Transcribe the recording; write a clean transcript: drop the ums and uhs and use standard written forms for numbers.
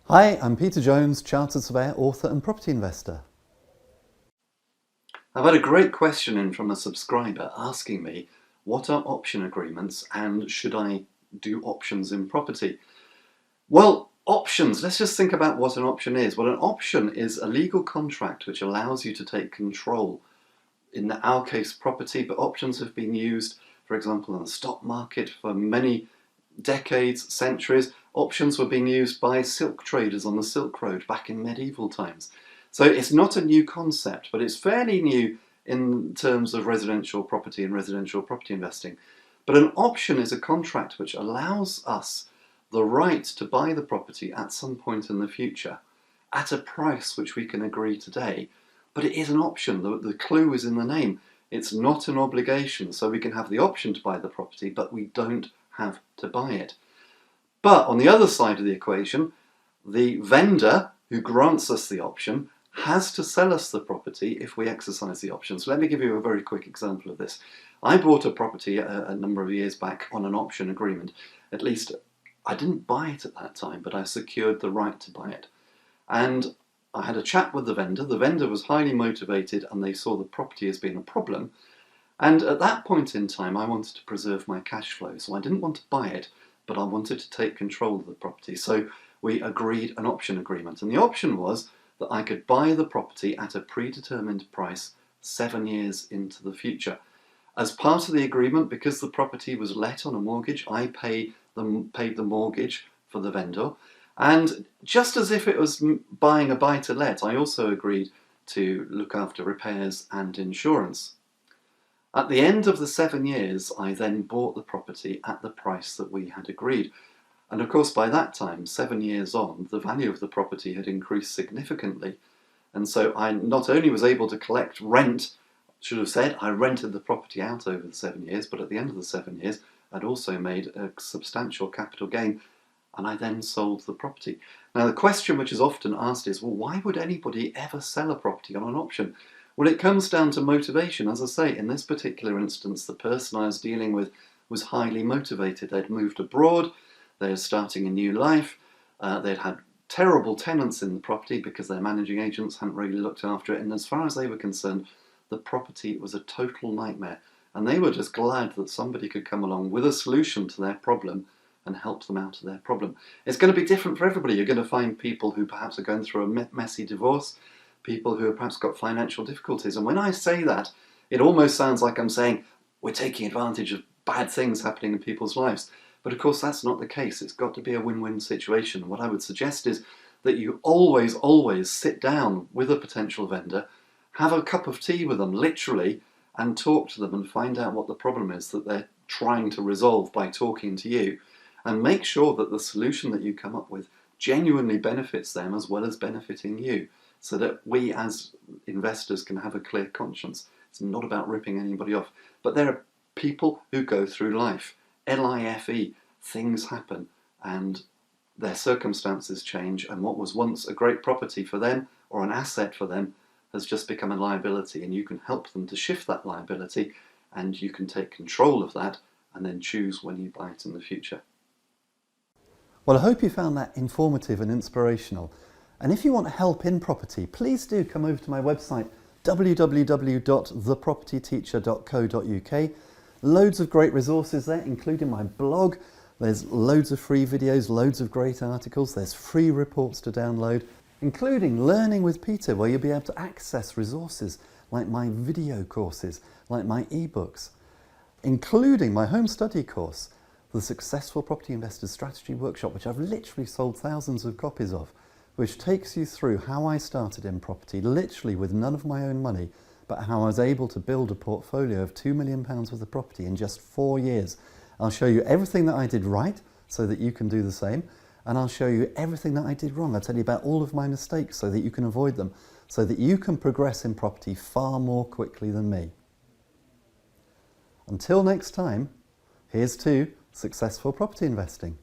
Hi, I'm Peter Jones, Chartered Surveyor, author and property investor. I've had a great question in from a subscriber asking me what are option agreements and should I do options in property? Well, options, let's just think about what an option is. Well, an option is a legal contract which allows you to take control, in our case property, but options have been used, for example, in the stock market for many decades, centuries. Options were being used by silk traders on the Silk Road back in medieval times. So it's not a new concept, but it's fairly new in terms of residential property and residential property investing. But an option is a contract which allows us the right to buy the property at some point in the future at a price which we can agree today. But it is an option. The clue is in the name. It's not an obligation, so we can have the option to buy the property, but we don't have to buy it. But on the other side of the equation, the vendor who grants us the option has to sell us the property if we exercise the option. So let me give you a very quick example of this. I bought a property a number of years back on an option agreement. At least I didn't buy it at that time, but I secured the right to buy it. And I had a chat with the vendor. The vendor was highly motivated and they saw the property as being a problem. And at that point in time, I wanted to preserve my cash flow. So I didn't want to buy it, but I wanted to take control of the property. So we agreed an option agreement. And the option was that I could buy the property at a predetermined price 7 years into the future. As part of the agreement, because the property was let on a mortgage, I paid the mortgage for the vendor. And just as if it was buying a buy-to-let, I also agreed to look after repairs and insurance. At the end of the 7 years, I then bought the property at the price that we had agreed. And of course, by that time, 7 years on, the value of the property had increased significantly. And so I not only was able to collect rent, should have said I rented the property out over the 7 years, but at the end of the 7 years, I'd also made a substantial capital gain, and I then sold the property. Now, the question which is often asked is, well, why would anybody ever sell a property on an option? Well, it comes down to motivation. As I say, in this particular instance, the person I was dealing with was highly motivated. They'd moved abroad, they were starting a new life, they'd had terrible tenants in the property because their managing agents hadn't really looked after it, and as far as they were concerned, the property was a total nightmare. And they were just glad that somebody could come along with a solution to their problem and help them out of their problem. It's going to be different for everybody. You're going to find people who perhaps are going through a messy divorce, people who have perhaps got financial difficulties. And when I say that, it almost sounds like I'm saying we're taking advantage of bad things happening in people's lives. But of course, that's not the case. It's got to be a win-win situation. What I would suggest is that you always sit down with a potential vendor, have a cup of tea with them, literally, and talk to them and find out what the problem is that they're trying to resolve by talking to you. And make sure that the solution that you come up with genuinely benefits them as well as benefiting you, so that we as investors can have a clear conscience. It's not about ripping anybody off. But there are people who go through life. LIFE, things happen and their circumstances change, and what was once a great property for them or an asset for them has just become a liability, and you can help them to shift that liability, and you can take control of that and then choose when you buy it in the future. Well, I hope you found that informative and inspirational. And if you want help in property, please do come over to my website, www.thepropertyteacher.co.uk. Loads of great resources there, including my blog. There's loads of free videos, loads of great articles. There's free reports to download, including Learning with Peter, where you'll be able to access resources like my video courses, like my ebooks, including my home study course, the Successful Property Investors Strategy Workshop, which I've literally sold thousands of copies of, which takes you through how I started in property, literally with none of my own money, but how I was able to build a portfolio of £2 million worth of property in just 4 years. I'll show you everything that I did right so that you can do the same, and I'll show you everything that I did wrong. I'll tell you about all of my mistakes so that you can avoid them, so that you can progress in property far more quickly than me. Until next time, here's to successful property investing.